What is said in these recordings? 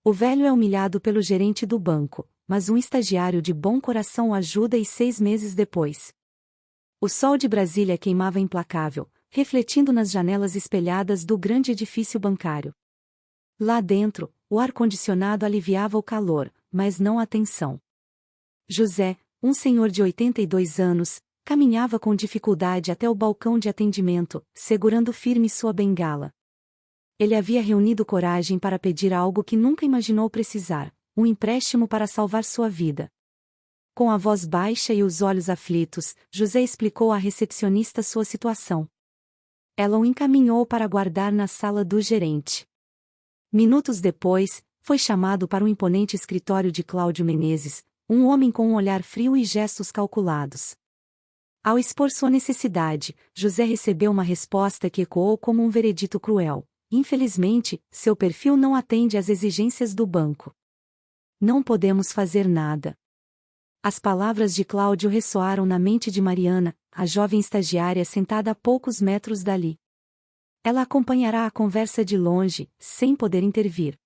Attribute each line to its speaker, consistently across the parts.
Speaker 1: O velho é humilhado pelo gerente do banco, mas um estagiário de bom coração o ajuda e 6 meses depois. O sol de Brasília queimava implacável, refletindo nas janelas espelhadas do grande edifício bancário. Lá dentro, o ar-condicionado aliviava o calor, mas não a tensão. José, um senhor de 82 anos, caminhava com dificuldade até o balcão de atendimento, segurando firme sua bengala. Ele havia reunido coragem para pedir algo que nunca imaginou precisar, um empréstimo para salvar sua vida. Com a voz baixa e os olhos aflitos, José explicou à recepcionista sua situação. Ela o encaminhou para guardar na sala do gerente. Minutos depois, foi chamado para o imponente escritório de Cláudio Menezes, um homem com um olhar frio e gestos calculados. Ao expor sua necessidade, José recebeu uma resposta que ecoou como um veredito cruel. Infelizmente, seu perfil não atende às exigências do banco. Não podemos fazer nada. As palavras de Cláudio ressoaram na mente de Mariana, a jovem estagiária sentada a poucos metros dali. Ela acompanhará a conversa de longe, sem poder intervir.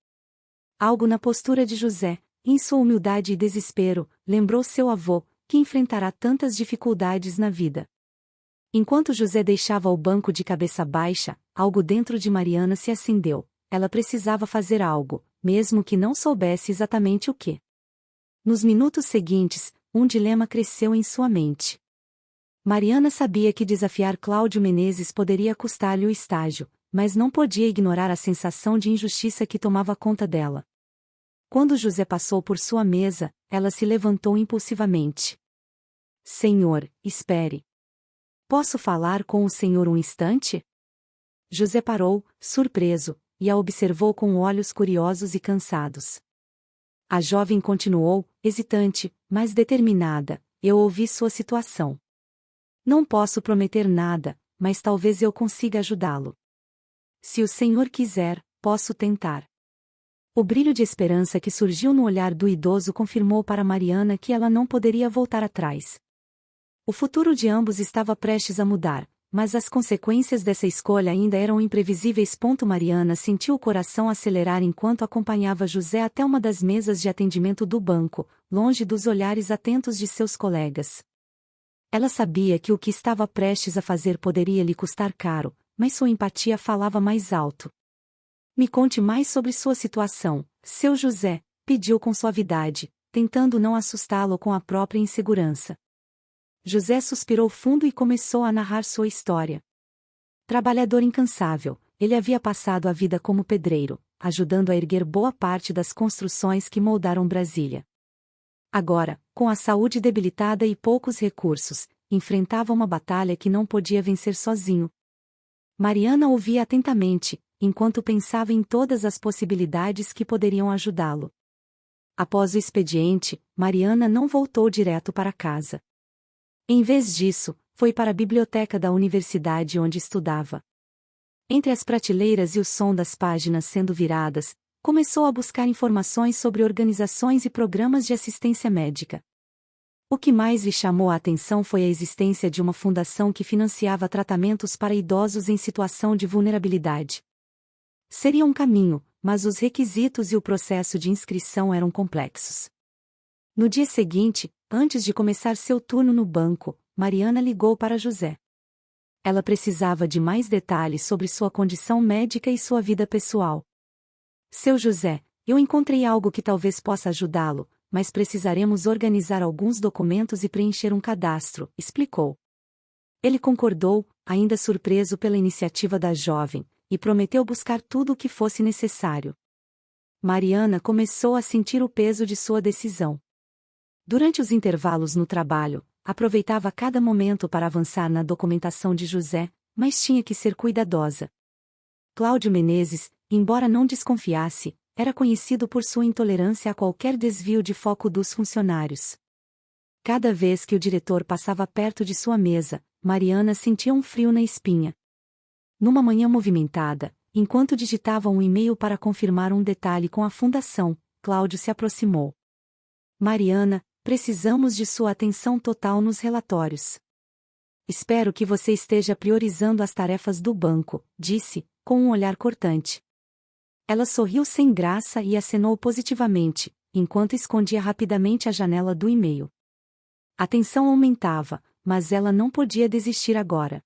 Speaker 1: Algo na postura de José, em sua humildade e desespero, lembrou seu avô, que enfrentará tantas dificuldades na vida. Enquanto José deixava o banco de cabeça baixa, algo dentro de Mariana se acendeu. Ela precisava fazer algo, mesmo que não soubesse exatamente o que. Nos minutos seguintes, um dilema cresceu em sua mente. Mariana sabia que desafiar Cláudio Menezes poderia custar-lhe o estágio, mas não podia ignorar a sensação de injustiça que tomava conta dela. Quando José passou por sua mesa, ela se levantou impulsivamente. Senhor, espere. Posso falar com o senhor um instante? José parou, surpreso, e a observou com olhos curiosos e cansados. A jovem continuou, hesitante, mas determinada. Eu ouvi sua situação. Não posso prometer nada, mas talvez eu consiga ajudá-lo. Se o senhor quiser, posso tentar. O brilho de esperança que surgiu no olhar do idoso confirmou para Mariana que ela não poderia voltar atrás. O futuro de ambos estava prestes a mudar, mas as consequências dessa escolha ainda eram imprevisíveis. Mariana sentiu o coração acelerar enquanto acompanhava José até uma das mesas de atendimento do banco, longe dos olhares atentos de seus colegas. Ela sabia que o que estava prestes a fazer poderia lhe custar caro, mas sua empatia falava mais alto. Me conte mais sobre sua situação, seu José, pediu com suavidade, tentando não assustá-lo com a própria insegurança. José suspirou fundo e começou a narrar sua história. Trabalhador incansável, ele havia passado a vida como pedreiro, ajudando a erguer boa parte das construções que moldaram Brasília. Agora, com a saúde debilitada e poucos recursos, enfrentava uma batalha que não podia vencer sozinho. Mariana ouvia atentamente, enquanto pensava em todas as possibilidades que poderiam ajudá-lo. Após o expediente, Mariana não voltou direto para casa. Em vez disso, foi para a biblioteca da universidade onde estudava. Entre as prateleiras e o som das páginas sendo viradas, começou a buscar informações sobre organizações e programas de assistência médica. O que mais lhe chamou a atenção foi a existência de uma fundação que financiava tratamentos para idosos em situação de vulnerabilidade. Seria um caminho, mas os requisitos e o processo de inscrição eram complexos. No dia seguinte, antes de começar seu turno no banco, Mariana ligou para José. Ela precisava de mais detalhes sobre sua condição médica e sua vida pessoal. Seu José, eu encontrei algo que talvez possa ajudá-lo, mas precisaremos organizar alguns documentos e preencher um cadastro, explicou. Ele concordou, ainda surpreso pela iniciativa da jovem, e prometeu buscar tudo o que fosse necessário. Mariana começou a sentir o peso de sua decisão. Durante os intervalos no trabalho, aproveitava cada momento para avançar na documentação de José, mas tinha que ser cuidadosa. Cláudio Menezes, embora não desconfiasse, era conhecido por sua intolerância a qualquer desvio de foco dos funcionários. Cada vez que o diretor passava perto de sua mesa, Mariana sentia um frio na espinha. Numa manhã movimentada, enquanto digitava um e-mail para confirmar um detalhe com a fundação, Cláudio se aproximou. Mariana, precisamos de sua atenção total nos relatórios. Espero que você esteja priorizando as tarefas do banco, disse, com um olhar cortante. Ela sorriu sem graça e acenou positivamente, enquanto escondia rapidamente a janela do e-mail. A tensão aumentava, mas ela não podia desistir agora.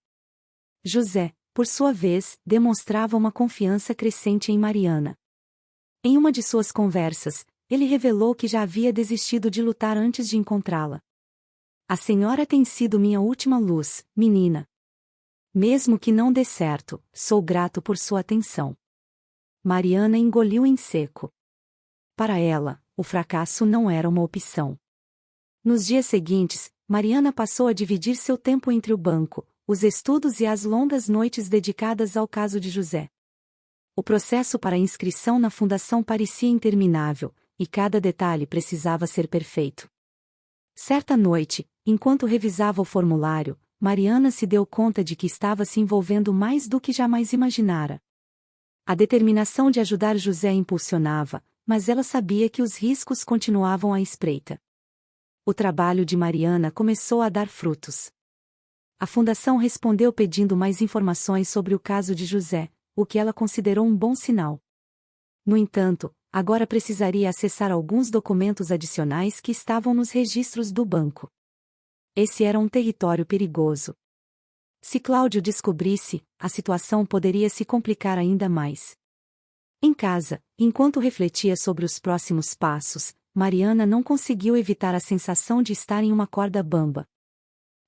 Speaker 1: José, por sua vez, demonstrava uma confiança crescente em Mariana. Em uma de suas conversas, ele revelou que já havia desistido de lutar antes de encontrá-la. A senhora tem sido minha última luz, menina. Mesmo que não dê certo, sou grato por sua atenção. Mariana engoliu em seco. Para ela, o fracasso não era uma opção. Nos dias seguintes, Mariana passou a dividir seu tempo entre o banco, os estudos e as longas noites dedicadas ao caso de José. O processo para a inscrição na fundação parecia interminável, e cada detalhe precisava ser perfeito. Certa noite, enquanto revisava o formulário, Mariana se deu conta de que estava se envolvendo mais do que jamais imaginara. A determinação de ajudar José impulsionava, mas ela sabia que os riscos continuavam à espreita. O trabalho de Mariana começou a dar frutos. A fundação respondeu pedindo mais informações sobre o caso de José, o que ela considerou um bom sinal. No entanto, agora precisaria acessar alguns documentos adicionais que estavam nos registros do banco. Esse era um território perigoso. Se Cláudio descobrisse, a situação poderia se complicar ainda mais. Em casa, enquanto refletia sobre os próximos passos, Mariana não conseguiu evitar a sensação de estar em uma corda bamba.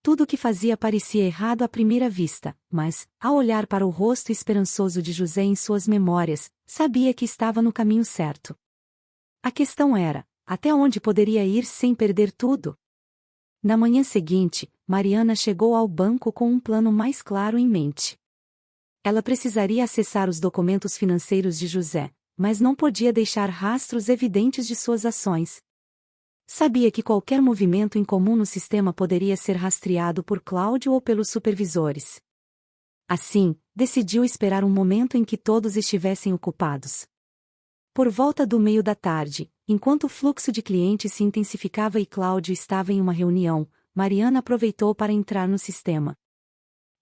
Speaker 1: Tudo o que fazia parecia errado à primeira vista, mas, ao olhar para o rosto esperançoso de José em suas memórias, sabia que estava no caminho certo. A questão era, até onde poderia ir sem perder tudo? Na manhã seguinte, Mariana chegou ao banco com um plano mais claro em mente. Ela precisaria acessar os documentos financeiros de José, mas não podia deixar rastros evidentes de suas ações. Sabia que qualquer movimento incomum no sistema poderia ser rastreado por Cláudio ou pelos supervisores. Assim, decidiu esperar um momento em que todos estivessem ocupados. Por volta do meio da tarde, enquanto o fluxo de clientes se intensificava e Cláudio estava em uma reunião, Mariana aproveitou para entrar no sistema.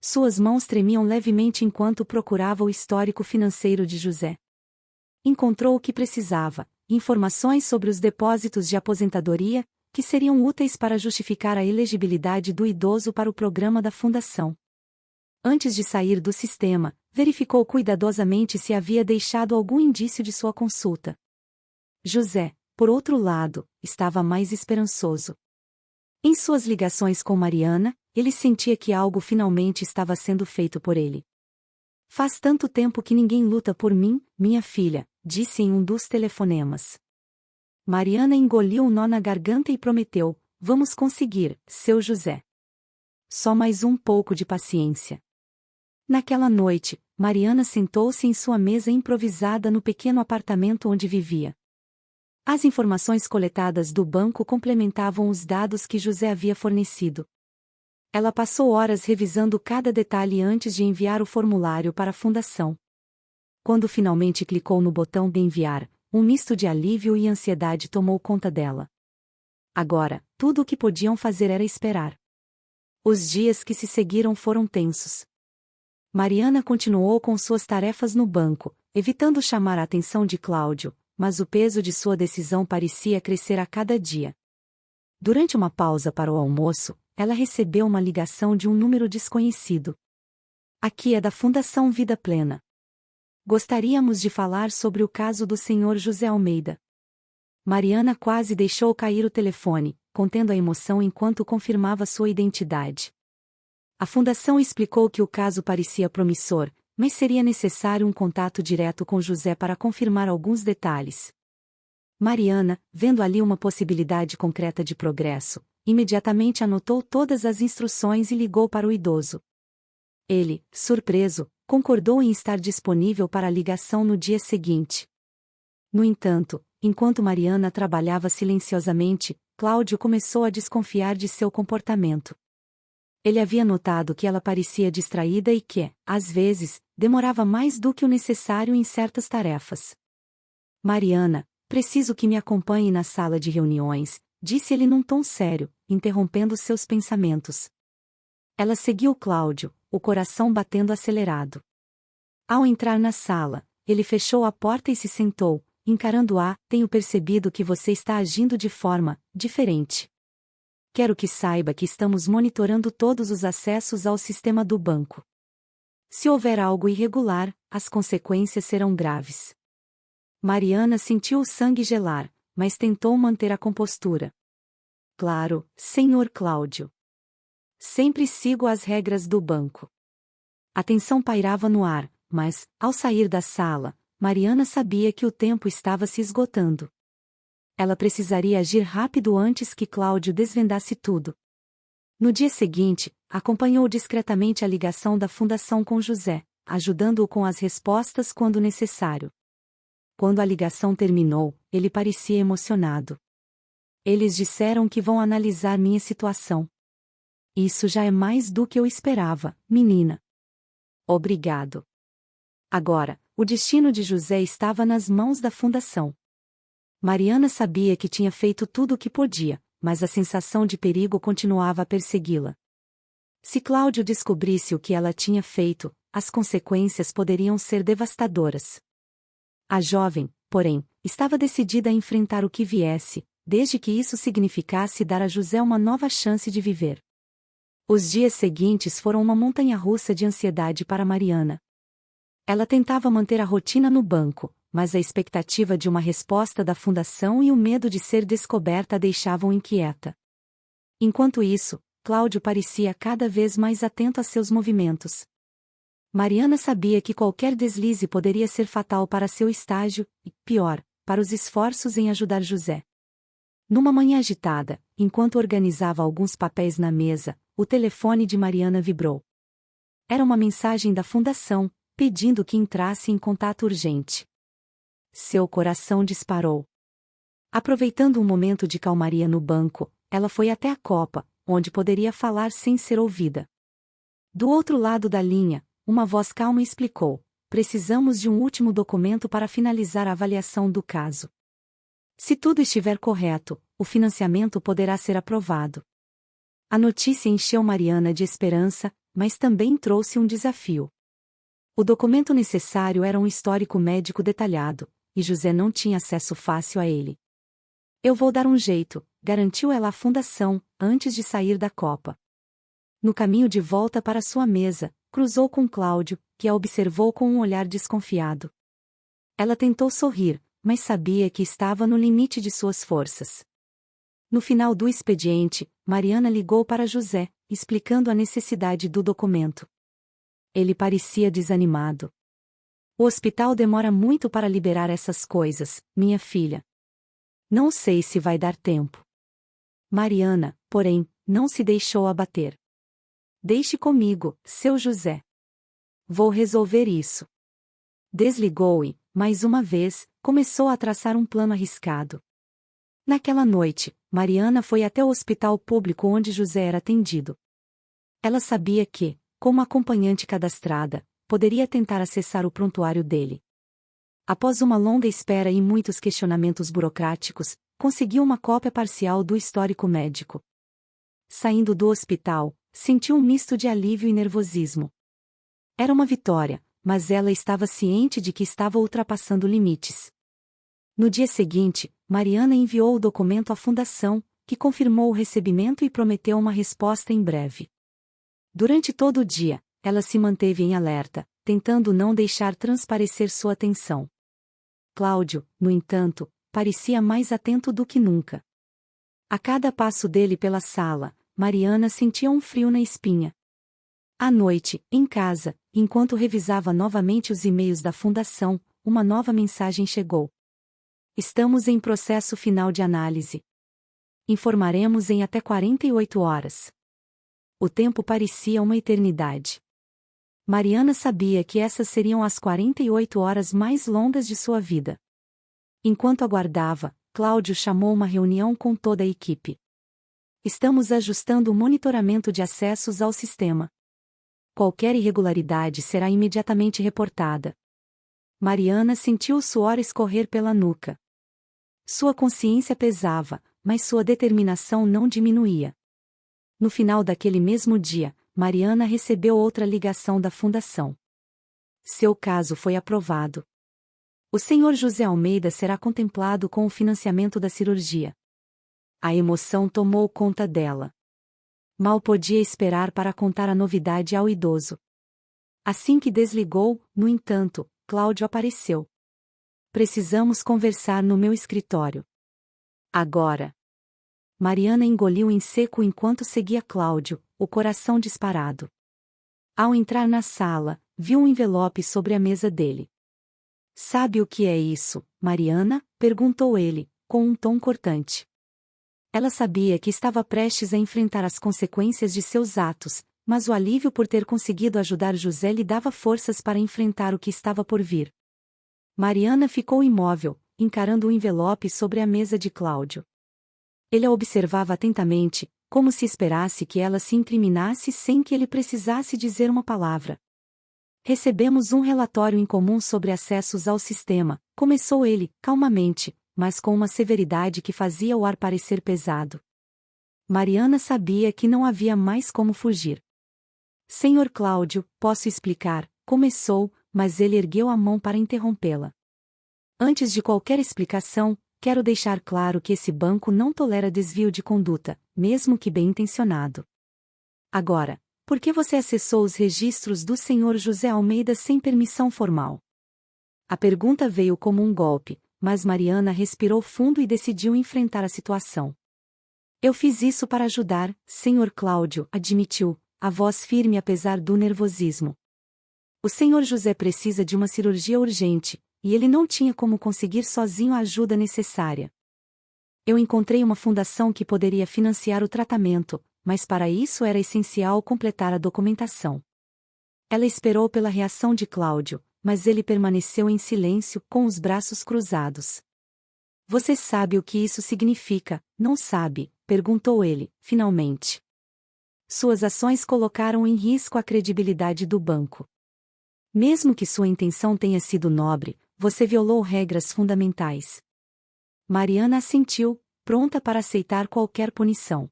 Speaker 1: Suas mãos tremiam levemente enquanto procurava o histórico financeiro de José. Encontrou o que precisava: informações sobre os depósitos de aposentadoria, que seriam úteis para justificar a elegibilidade do idoso para o programa da fundação. Antes de sair do sistema, verificou cuidadosamente se havia deixado algum indício de sua consulta. José, por outro lado, estava mais esperançoso. Em suas ligações com Mariana, ele sentia que algo finalmente estava sendo feito por ele. Faz tanto tempo que ninguém luta por mim, minha filha, disse em um dos telefonemas. Mariana engoliu um nó na garganta e prometeu: vamos conseguir, seu José. Só mais um pouco de paciência. Naquela noite, Mariana sentou-se em sua mesa improvisada no pequeno apartamento onde vivia. As informações coletadas do banco complementavam os dados que José havia fornecido. Ela passou horas revisando cada detalhe antes de enviar o formulário para a fundação. Quando finalmente clicou no botão de enviar, um misto de alívio e ansiedade tomou conta dela. Agora, tudo o que podiam fazer era esperar. Os dias que se seguiram foram tensos. Mariana continuou com suas tarefas no banco, evitando chamar a atenção de Cláudio, mas o peso de sua decisão parecia crescer a cada dia. Durante uma pausa para o almoço, ela recebeu uma ligação de um número desconhecido. Aqui é da Fundação Vida Plena. Gostaríamos de falar sobre o caso do Sr. José Almeida. Mariana quase deixou cair o telefone, contendo a emoção enquanto confirmava sua identidade. A fundação explicou que o caso parecia promissor, mas seria necessário um contato direto com José para confirmar alguns detalhes. Mariana, vendo ali uma possibilidade concreta de progresso, imediatamente anotou todas as instruções e ligou para o idoso. Ele, surpreso, concordou em estar disponível para a ligação no dia seguinte. No entanto, enquanto Mariana trabalhava silenciosamente, Cláudio começou a desconfiar de seu comportamento. Ele havia notado que ela parecia distraída e que, às vezes, demorava mais do que o necessário em certas tarefas. Mariana, preciso que me acompanhe na sala de reuniões, disse ele num tom sério, interrompendo seus pensamentos. Ela seguiu Cláudio, o coração batendo acelerado. Ao entrar na sala, ele fechou a porta e se sentou, encarando-a. Tenho percebido que você está agindo de forma diferente. Quero que saiba que estamos monitorando todos os acessos ao sistema do banco. Se houver algo irregular, as consequências serão graves. Mariana sentiu o sangue gelar, mas tentou manter a compostura. Claro, Sr. Cláudio. Sempre sigo as regras do banco. A tensão pairava no ar, mas, ao sair da sala, Mariana sabia que o tempo estava se esgotando. Ela precisaria agir rápido antes que Cláudio desvendasse tudo. No dia seguinte, acompanhou discretamente a ligação da fundação com José, ajudando-o com as respostas quando necessário. Quando a ligação terminou, ele parecia emocionado. Eles disseram que vão analisar minha situação. Isso já é mais do que eu esperava, menina. Obrigado. Agora, o destino de José estava nas mãos da fundação. Mariana sabia que tinha feito tudo o que podia, mas a sensação de perigo continuava a persegui-la. Se Cláudio descobrisse o que ela tinha feito, as consequências poderiam ser devastadoras. A jovem, porém, estava decidida a enfrentar o que viesse, desde que isso significasse dar a José uma nova chance de viver. Os dias seguintes foram uma montanha-russa de ansiedade para Mariana. Ela tentava manter a rotina no banco, mas a expectativa de uma resposta da fundação e o medo de ser descoberta a deixavam inquieta. Enquanto isso, Cláudio parecia cada vez mais atento a seus movimentos. Mariana sabia que qualquer deslize poderia ser fatal para seu estágio, e, pior, para os esforços em ajudar José. Numa manhã agitada, enquanto organizava alguns papéis na mesa, o telefone de Mariana vibrou. Era uma mensagem da fundação, pedindo que entrasse em contato urgente. Seu coração disparou. Aproveitando um momento de calmaria no banco, ela foi até a copa, onde poderia falar sem ser ouvida. Do outro lado da linha, uma voz calma explicou: precisamos de um último documento para finalizar a avaliação do caso. Se tudo estiver correto, o financiamento poderá ser aprovado. A notícia encheu Mariana de esperança, mas também trouxe um desafio. O documento necessário era um histórico médico detalhado, e José não tinha acesso fácil a ele. Eu vou dar um jeito, garantiu ela à fundação, antes de sair da copa. No caminho de volta para sua mesa, cruzou com Cláudio, que a observou com um olhar desconfiado. Ela tentou sorrir, mas sabia que estava no limite de suas forças. No final do expediente, Mariana ligou para José, explicando a necessidade do documento. Ele parecia desanimado. O hospital demora muito para liberar essas coisas, minha filha. Não sei se vai dar tempo. Mariana, porém, não se deixou abater. Deixe comigo, seu José. Vou resolver isso. Desligou e, mais uma vez, começou a traçar um plano arriscado. Naquela noite, Mariana foi até o hospital público onde José era atendido. Ela sabia que, como acompanhante cadastrada, poderia tentar acessar o prontuário dele. Após uma longa espera e muitos questionamentos burocráticos, conseguiu uma cópia parcial do histórico médico. Saindo do hospital, sentiu um misto de alívio e nervosismo. Era uma vitória, mas ela estava ciente de que estava ultrapassando limites. No dia seguinte, Mariana enviou o documento à fundação, que confirmou o recebimento e prometeu uma resposta em breve. Durante todo o dia, ela se manteve em alerta, tentando não deixar transparecer sua atenção. Cláudio, no entanto, parecia mais atento do que nunca. A cada passo dele pela sala, Mariana sentia um frio na espinha. À noite, em casa, enquanto revisava novamente os e-mails da fundação, uma nova mensagem chegou. Estamos em processo final de análise. Informaremos em até 48 horas. O tempo parecia uma eternidade. Mariana sabia que essas seriam as 48 horas mais longas de sua vida. Enquanto aguardava, Cláudio chamou uma reunião com toda a equipe. Estamos ajustando o monitoramento de acessos ao sistema. Qualquer irregularidade será imediatamente reportada. Mariana sentiu o suor escorrer pela nuca. Sua consciência pesava, mas sua determinação não diminuía. No final daquele mesmo dia, Mariana recebeu outra ligação da fundação. Seu caso foi aprovado. O senhor José Almeida será contemplado com o financiamento da cirurgia. A emoção tomou conta dela. Mal podia esperar para contar a novidade ao idoso. Assim que desligou, no entanto, Cláudio apareceu. Precisamos conversar no meu escritório. Agora. Mariana engoliu em seco enquanto seguia Cláudio, o coração disparado. Ao entrar na sala, viu um envelope sobre a mesa dele. Sabe o que é isso, Mariana? Perguntou ele, com um tom cortante. Ela sabia que estava prestes a enfrentar as consequências de seus atos, mas o alívio por ter conseguido ajudar José lhe dava forças para enfrentar o que estava por vir. Mariana ficou imóvel, encarando o envelope sobre a mesa de Cláudio. Ele a observava atentamente, como se esperasse que ela se incriminasse sem que ele precisasse dizer uma palavra. Recebemos um relatório em comum sobre acessos ao sistema, começou ele, calmamente, mas com uma severidade que fazia o ar parecer pesado. Mariana sabia que não havia mais como fugir. Senhor Cláudio, posso explicar, começou, mas ele ergueu a mão para interrompê-la. Antes de qualquer explicação, quero deixar claro que esse banco não tolera desvio de conduta, mesmo que bem-intencionado. Agora, por que você acessou os registros do senhor José Almeida sem permissão formal? A pergunta veio como um golpe, mas Mariana respirou fundo e decidiu enfrentar a situação. Eu fiz isso para ajudar, senhor Cláudio, admitiu, a voz firme apesar do nervosismo. O senhor José precisa de uma cirurgia urgente, e ele não tinha como conseguir sozinho a ajuda necessária. Eu encontrei uma fundação que poderia financiar o tratamento, mas para isso era essencial completar a documentação. Ela esperou pela reação de Cláudio, mas ele permaneceu em silêncio, com os braços cruzados. Você sabe o que isso significa, não sabe? Perguntou ele, finalmente. Suas ações colocaram em risco a credibilidade do banco. Mesmo que sua intenção tenha sido nobre, você violou regras fundamentais. Mariana assentiu, pronta para aceitar qualquer punição.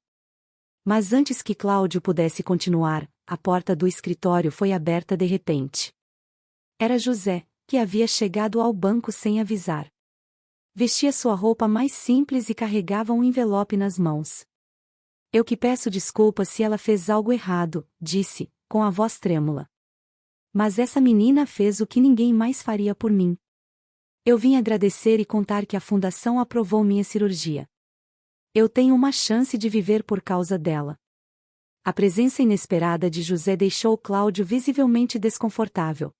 Speaker 1: Mas antes que Cláudio pudesse continuar, a porta do escritório foi aberta de repente. Era José, que havia chegado ao banco sem avisar. Vestia sua roupa mais simples e carregava um envelope nas mãos. Eu que peço desculpas se ela fez algo errado, disse, com a voz trêmula. Mas essa menina fez o que ninguém mais faria por mim. Eu vim agradecer e contar que a fundação aprovou minha cirurgia. Eu tenho uma chance de viver por causa dela. A presença inesperada de José deixou Cláudio visivelmente desconfortável.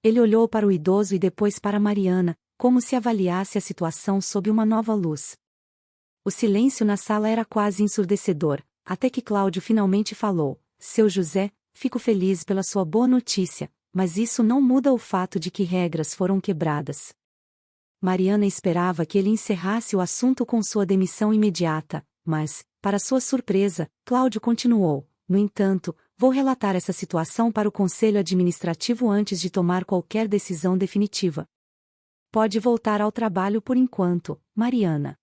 Speaker 1: Ele olhou para o idoso e depois para Mariana, como se avaliasse a situação sob uma nova luz. O silêncio na sala era quase ensurdecedor, até que Cláudio finalmente falou: Seu José, fico feliz pela sua boa notícia, mas isso não muda o fato de que regras foram quebradas. Mariana esperava que ele encerrasse o assunto com sua demissão imediata, mas, para sua surpresa, Cláudio continuou: No entanto, vou relatar essa situação para o Conselho Administrativo antes de tomar qualquer decisão definitiva. Pode voltar ao trabalho por enquanto, Mariana.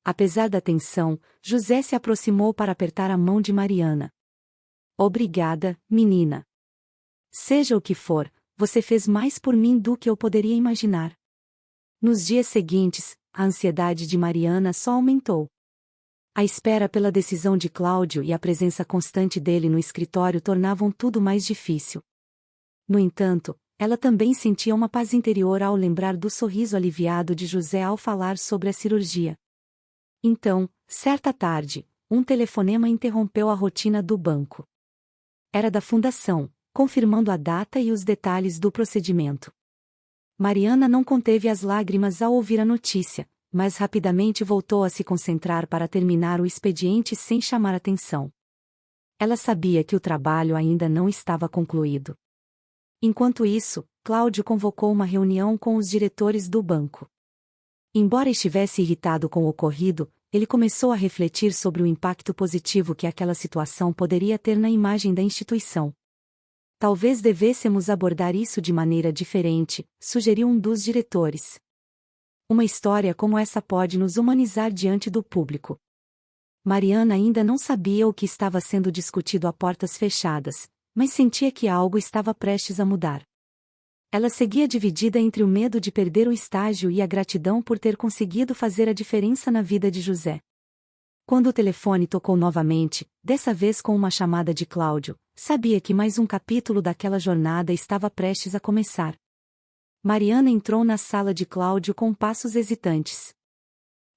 Speaker 1: Apesar da tensão, José se aproximou para apertar a mão de Mariana. Obrigada, menina. Seja o que for, você fez mais por mim do que eu poderia imaginar. Nos dias seguintes, a ansiedade de Mariana só aumentou. A espera pela decisão de Cláudio e a presença constante dele no escritório tornavam tudo mais difícil. No entanto, ela também sentia uma paz interior ao lembrar do sorriso aliviado de José ao falar sobre a cirurgia. Então, certa tarde, um telefonema interrompeu a rotina do banco. Era da fundação, confirmando a data e os detalhes do procedimento. Mariana não conteve as lágrimas ao ouvir a notícia, mas rapidamente voltou a se concentrar para terminar o expediente sem chamar atenção. Ela sabia que o trabalho ainda não estava concluído. Enquanto isso, Cláudio convocou uma reunião com os diretores do banco. Embora estivesse irritado com o ocorrido, ele começou a refletir sobre o impacto positivo que aquela situação poderia ter na imagem da instituição. Talvez devêssemos abordar isso de maneira diferente, sugeriu um dos diretores. Uma história como essa pode nos humanizar diante do público. Mariana ainda não sabia o que estava sendo discutido a portas fechadas, mas sentia que algo estava prestes a mudar. Ela seguia dividida entre o medo de perder o estágio e a gratidão por ter conseguido fazer a diferença na vida de José. Quando o telefone tocou novamente, dessa vez com uma chamada de Cláudio, sabia que mais um capítulo daquela jornada estava prestes a começar. Mariana entrou na sala de Cláudio com passos hesitantes.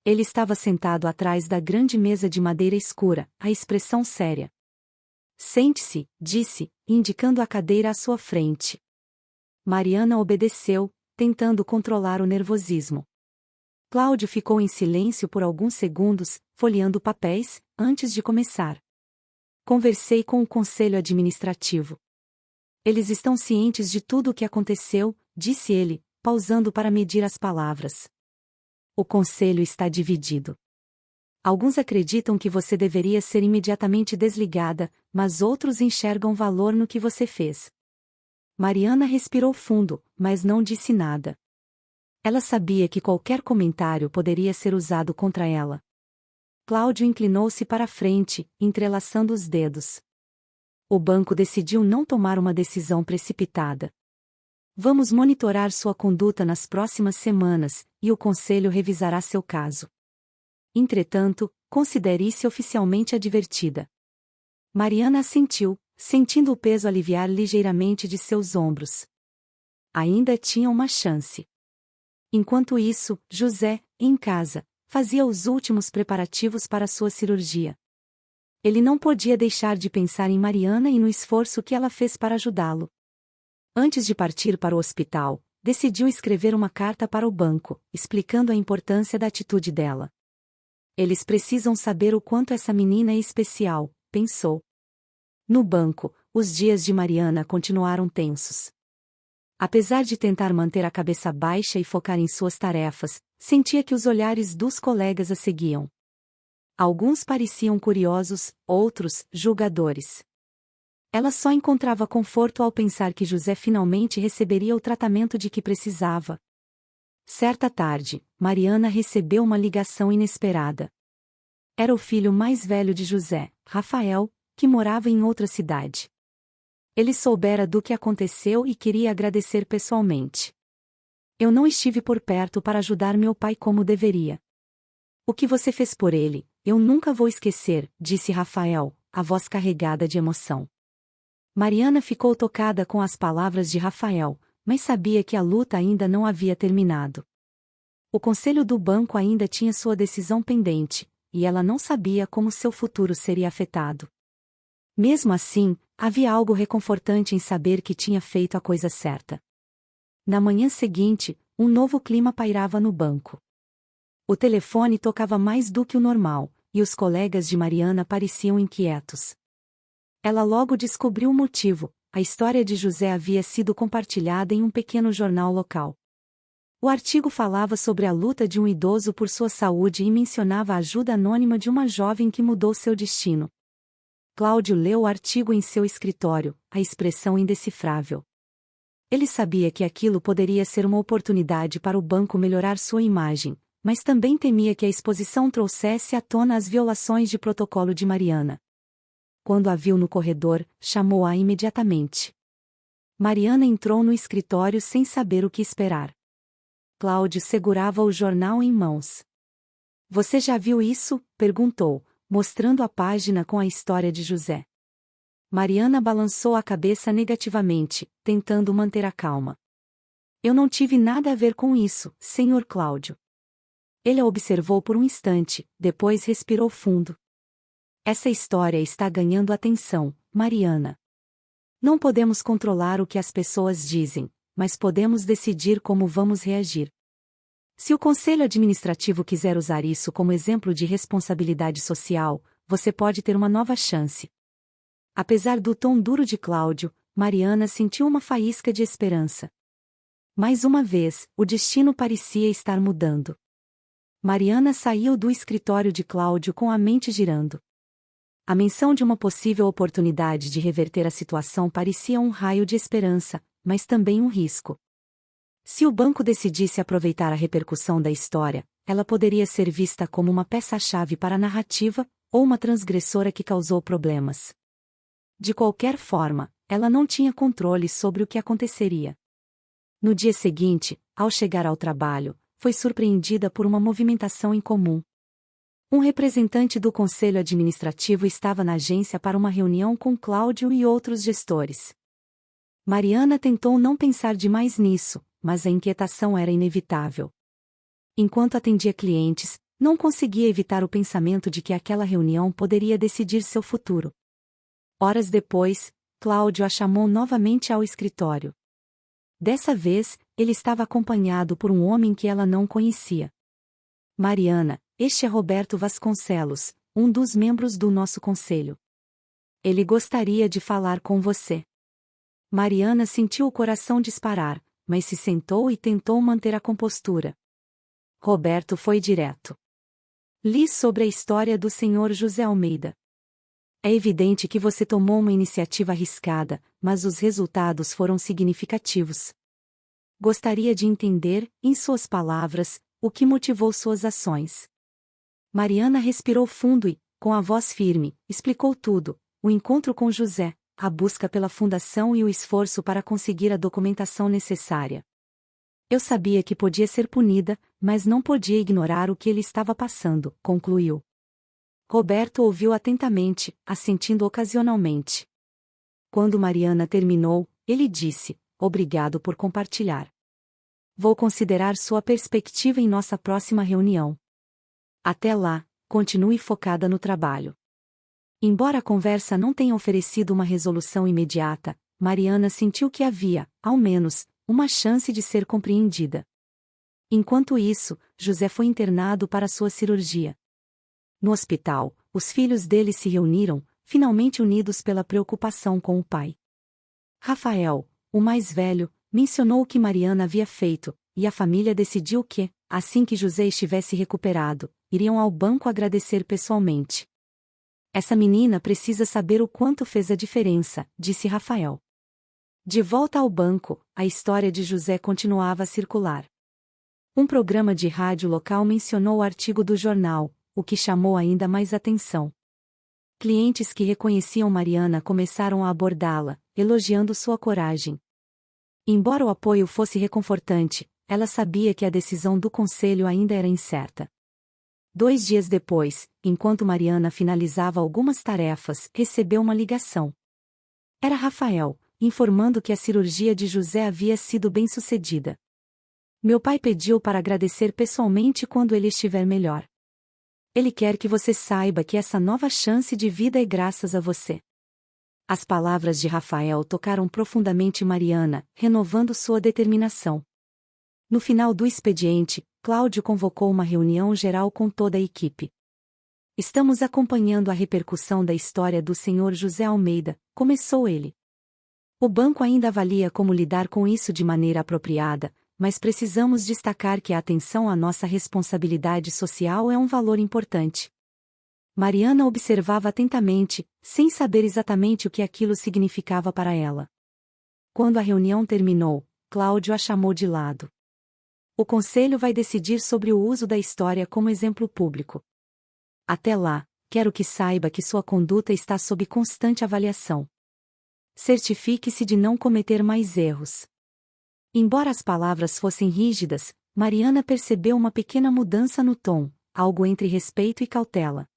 Speaker 1: Ele estava sentado atrás da grande mesa de madeira escura, a expressão séria. "Sente-se", disse, indicando a cadeira à sua frente. Mariana obedeceu, tentando controlar o nervosismo. Cláudio ficou em silêncio por alguns segundos, folheando papéis, antes de começar. "Conversei com o conselho administrativo. Eles estão cientes de tudo o que aconteceu", disse ele, pausando para medir as palavras. "O conselho está dividido. Alguns acreditam que você deveria ser imediatamente desligada, mas outros enxergam valor no que você fez." Mariana respirou fundo, mas não disse nada. Ela sabia que qualquer comentário poderia ser usado contra ela. Cláudio inclinou-se para a frente, entrelaçando os dedos. "O banco decidiu não tomar uma decisão precipitada. Vamos monitorar sua conduta nas próximas semanas, e o conselho revisará seu caso. Entretanto, considere-se oficialmente advertida." Mariana assentiu, sentindo o peso aliviar ligeiramente de seus ombros. Ainda tinha uma chance. Enquanto isso, José, em casa, fazia os últimos preparativos para sua cirurgia. Ele não podia deixar de pensar em Mariana e no esforço que ela fez para ajudá-lo. Antes de partir para o hospital, decidiu escrever uma carta para o banco, explicando a importância da atitude dela. "Eles precisam saber o quanto essa menina é especial", pensou. No banco, os dias de Mariana continuaram tensos. Apesar de tentar manter a cabeça baixa e focar em suas tarefas, sentia que os olhares dos colegas a seguiam. Alguns pareciam curiosos, outros, julgadores. Ela só encontrava conforto ao pensar que José finalmente receberia o tratamento de que precisava. Certa tarde, Mariana recebeu uma ligação inesperada. Era o filho mais velho de José, Rafael, que morava em outra cidade. Ele soubera do que aconteceu e queria agradecer pessoalmente. "Eu não estive por perto para ajudar meu pai como deveria. O que você fez por ele, eu nunca vou esquecer", disse Rafael, a voz carregada de emoção. Mariana ficou tocada com as palavras de Rafael, mas sabia que a luta ainda não havia terminado. O conselho do banco ainda tinha sua decisão pendente, e ela não sabia como seu futuro seria afetado. Mesmo assim, havia algo reconfortante em saber que tinha feito a coisa certa. Na manhã seguinte, um novo clima pairava no banco. O telefone tocava mais do que o normal, e os colegas de Mariana pareciam inquietos. Ela logo descobriu o motivo: a história de José havia sido compartilhada em um pequeno jornal local. O artigo falava sobre a luta de um idoso por sua saúde e mencionava a ajuda anônima de uma jovem que mudou seu destino. Cláudio leu o artigo em seu escritório, a expressão indecifrável. Ele sabia que aquilo poderia ser uma oportunidade para o banco melhorar sua imagem, mas também temia que a exposição trouxesse à tona as violações de protocolo de Mariana. Quando a viu no corredor, chamou-a imediatamente. Mariana entrou no escritório sem saber o que esperar. Cláudio segurava o jornal em mãos. "Você já viu isso?", perguntou, mostrando a página com a história de José. Mariana balançou a cabeça negativamente, tentando manter a calma. "Eu não tive nada a ver com isso, Sr. Cláudio." Ele a observou por um instante, depois respirou fundo. "Essa história está ganhando atenção, Mariana. Não podemos controlar o que as pessoas dizem, mas podemos decidir como vamos reagir. Se o Conselho Administrativo quiser usar isso como exemplo de responsabilidade social, você pode ter uma nova chance." Apesar do tom duro de Cláudio, Mariana sentiu uma faísca de esperança. Mais uma vez, o destino parecia estar mudando. Mariana saiu do escritório de Cláudio com a mente girando. A menção de uma possível oportunidade de reverter a situação parecia um raio de esperança, mas também um risco. Se o banco decidisse aproveitar a repercussão da história, ela poderia ser vista como uma peça-chave para a narrativa, ou uma transgressora que causou problemas. De qualquer forma, ela não tinha controle sobre o que aconteceria. No dia seguinte, ao chegar ao trabalho, foi surpreendida por uma movimentação incomum. Um representante do conselho administrativo estava na agência para uma reunião com Cláudio e outros gestores. Mariana tentou não pensar demais nisso, mas a inquietação era inevitável. Enquanto atendia clientes, não conseguia evitar o pensamento de que aquela reunião poderia decidir seu futuro. Horas depois, Cláudio a chamou novamente ao escritório. Dessa vez, ele estava acompanhado por um homem que ela não conhecia. Mariana, este é Roberto Vasconcelos, um dos membros do nosso conselho. Ele gostaria de falar com você. Mariana sentiu o coração disparar, mas se sentou e tentou manter a compostura. Roberto foi direto. Li sobre a história do Sr. José Almeida. É evidente que você tomou uma iniciativa arriscada, mas os resultados foram significativos. Gostaria de entender, em suas palavras, o que motivou suas ações. Mariana respirou fundo e, com a voz firme, explicou tudo: o encontro com José, a busca pela fundação e o esforço para conseguir a documentação necessária. Eu sabia que podia ser punida, mas não podia ignorar o que ele estava passando, concluiu. Roberto ouviu atentamente, assentindo ocasionalmente. Quando Mariana terminou, ele disse: obrigado por compartilhar. Vou considerar sua perspectiva em nossa próxima reunião. Até lá, continue focada no trabalho. Embora a conversa não tenha oferecido uma resolução imediata, Mariana sentiu que havia, ao menos, uma chance de ser compreendida. Enquanto isso, José foi internado para sua cirurgia. No hospital, os filhos dele se reuniram, finalmente unidos pela preocupação com o pai. Rafael, o mais velho, mencionou o que Mariana havia feito, e a família decidiu que, assim que José estivesse recuperado, iriam ao banco agradecer pessoalmente. Essa menina precisa saber o quanto fez a diferença, disse Rafael. De volta ao banco, a história de José continuava a circular. Um programa de rádio local mencionou o artigo do jornal, o que chamou ainda mais atenção. Clientes que reconheciam Mariana começaram a abordá-la, elogiando sua coragem. Embora o apoio fosse reconfortante, ela sabia que a decisão do conselho ainda era incerta. 2 dias depois, enquanto Mariana finalizava algumas tarefas, recebeu uma ligação. Era Rafael, informando que a cirurgia de José havia sido bem-sucedida. Meu pai pediu para agradecer pessoalmente quando ele estiver melhor. Ele quer que você saiba que essa nova chance de vida é graças a você. As palavras de Rafael tocaram profundamente Mariana, renovando sua determinação. No final do expediente, Cláudio convocou uma reunião geral com toda a equipe. Estamos acompanhando a repercussão da história do Sr. José Almeida, começou ele. O banco ainda avalia como lidar com isso de maneira apropriada, mas precisamos destacar que a atenção à nossa responsabilidade social é um valor importante. Mariana observava atentamente, sem saber exatamente o que aquilo significava para ela. Quando a reunião terminou, Cláudio a chamou de lado. O conselho vai decidir sobre o uso da história como exemplo público. Até lá, quero que saiba que sua conduta está sob constante avaliação. Certifique-se de não cometer mais erros. Embora as palavras fossem rígidas, Mariana percebeu uma pequena mudança no tom, algo entre respeito e cautela.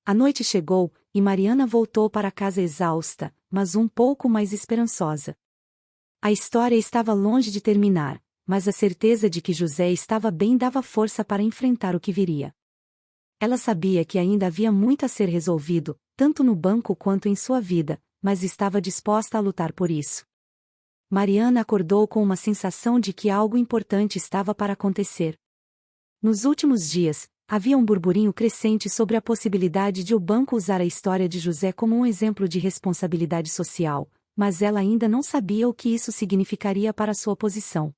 Speaker 1: A noite chegou, e Mariana voltou para casa exausta, mas um pouco mais esperançosa. A história estava longe de terminar, mas a certeza de que José estava bem dava força para enfrentar o que viria. Ela sabia que ainda havia muito a ser resolvido, tanto no banco quanto em sua vida, mas estava disposta a lutar por isso. Mariana acordou com uma sensação de que algo importante estava para acontecer. Nos últimos dias, havia um burburinho crescente sobre a possibilidade de o banco usar a história de José como um exemplo de responsabilidade social, mas ela ainda não sabia o que isso significaria para sua posição.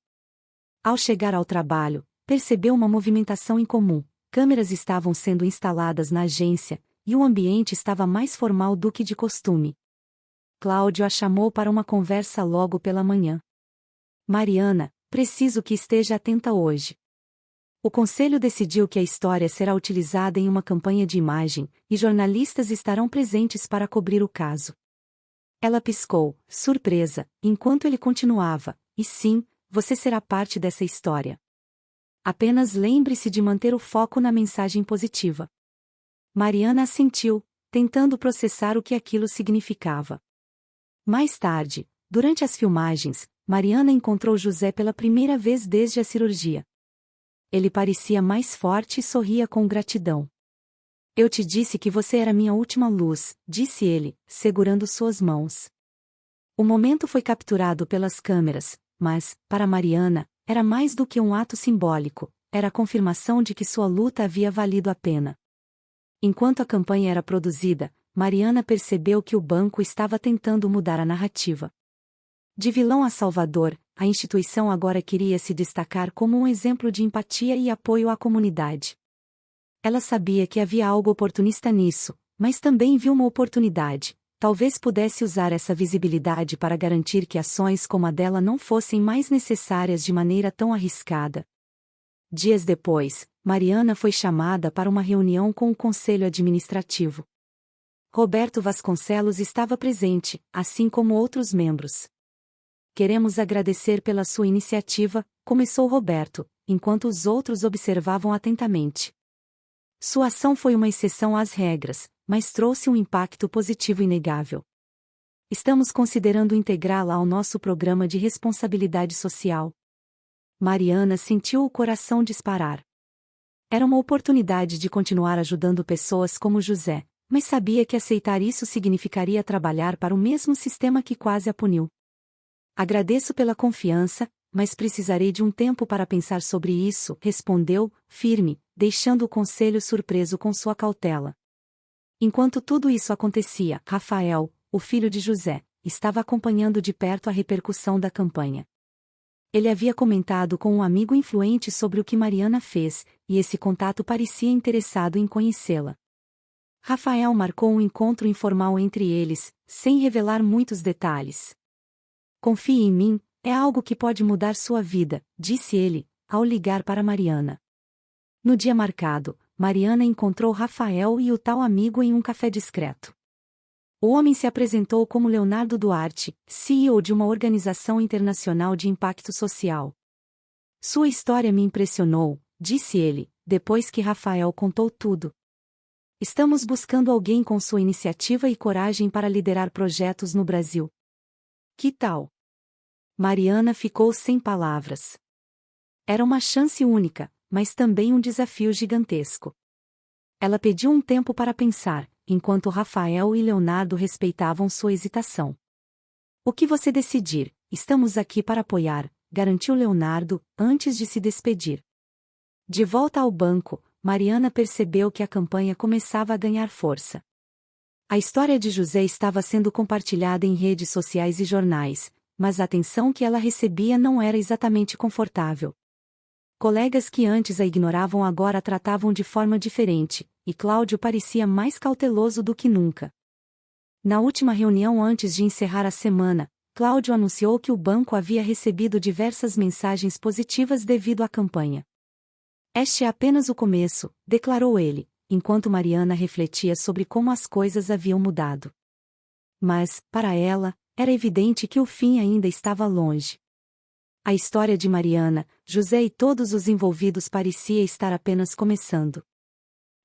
Speaker 1: Ao chegar ao trabalho, percebeu uma movimentação incomum. Câmeras estavam sendo instaladas na agência, e o ambiente estava mais formal do que de costume. Cláudio a chamou para uma conversa logo pela manhã. Mariana, preciso que esteja atenta hoje. O conselho decidiu que a história será utilizada em uma campanha de imagem, e jornalistas estarão presentes para cobrir o caso. Ela piscou, surpresa, enquanto ele continuava, e sim, você será parte dessa história. Apenas lembre-se de manter o foco na mensagem positiva. Mariana assentiu, tentando processar o que aquilo significava. Mais tarde, durante as filmagens, Mariana encontrou José pela primeira vez desde a cirurgia. Ele parecia mais forte e sorria com gratidão. Eu te disse que você era minha última luz, disse ele, segurando suas mãos. O momento foi capturado pelas câmeras, mas, para Mariana, era mais do que um ato simbólico, era a confirmação de que sua luta havia valido a pena. Enquanto a campanha era produzida, Mariana percebeu que o banco estava tentando mudar a narrativa. De vilão a salvador, a instituição agora queria se destacar como um exemplo de empatia e apoio à comunidade. Ela sabia que havia algo oportunista nisso, mas também viu uma oportunidade. Talvez pudesse usar essa visibilidade para garantir que ações como a dela não fossem mais necessárias de maneira tão arriscada. Dias depois, Mariana foi chamada para uma reunião com o Conselho Administrativo. Roberto Vasconcelos estava presente, assim como outros membros. Queremos agradecer pela sua iniciativa, começou Roberto, enquanto os outros observavam atentamente. Sua ação foi uma exceção às regras, mas trouxe um impacto positivo inegável. Estamos considerando integrá-la ao nosso programa de responsabilidade social. Mariana sentiu o coração disparar. Era uma oportunidade de continuar ajudando pessoas como José, mas sabia que aceitar isso significaria trabalhar para o mesmo sistema que quase a puniu. Agradeço pela confiança, mas precisarei de um tempo para pensar sobre isso, respondeu, firme, deixando o conselho surpreso com sua cautela. Enquanto tudo isso acontecia, Rafael, o filho de José, estava acompanhando de perto a repercussão da campanha. Ele havia comentado com um amigo influente sobre o que Mariana fez, e esse contato parecia interessado em conhecê-la. Rafael marcou um encontro informal entre eles, sem revelar muitos detalhes. Confie em mim, é algo que pode mudar sua vida, disse ele, ao ligar para Mariana. No dia marcado, Mariana encontrou Rafael e o tal amigo em um café discreto. O homem se apresentou como Leonardo Duarte, CEO de uma organização internacional de impacto social. Sua história me impressionou, disse ele, depois que Rafael contou tudo. Estamos buscando alguém com sua iniciativa e coragem para liderar projetos no Brasil. Que tal? Mariana ficou sem palavras. Era uma chance única, mas também um desafio gigantesco. Ela pediu um tempo para pensar, enquanto Rafael e Leonardo respeitavam sua hesitação. O que você decidir, estamos aqui para apoiar, garantiu Leonardo, antes de se despedir. De volta ao banco, Mariana percebeu que a campanha começava a ganhar força. A história de José estava sendo compartilhada em redes sociais e jornais, mas a atenção que ela recebia não era exatamente confortável. Colegas que antes a ignoravam agora a tratavam de forma diferente, e Cláudio parecia mais cauteloso do que nunca. Na última reunião antes de encerrar a semana, Cláudio anunciou que o banco havia recebido diversas mensagens positivas devido à campanha. Este é apenas o começo, declarou ele, enquanto Mariana refletia sobre como as coisas haviam mudado. Mas, para ela, era evidente que o fim ainda estava longe. A história de Mariana, José e todos os envolvidos parecia estar apenas começando.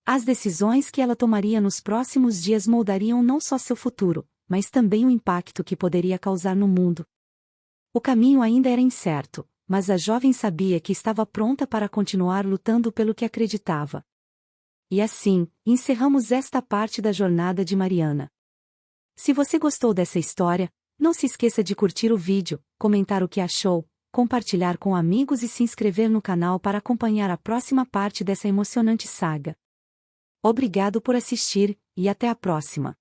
Speaker 1: As decisões que ela tomaria nos próximos dias moldariam não só seu futuro, mas também o impacto que poderia causar no mundo. O caminho ainda era incerto, mas a jovem sabia que estava pronta para continuar lutando pelo que acreditava. E assim, encerramos esta parte da jornada de Mariana. Se você gostou dessa história, não se esqueça de curtir o vídeo, comentar o que achou, compartilhar com amigos e se inscrever no canal para acompanhar a próxima parte dessa emocionante saga. Obrigado por assistir, e até a próxima.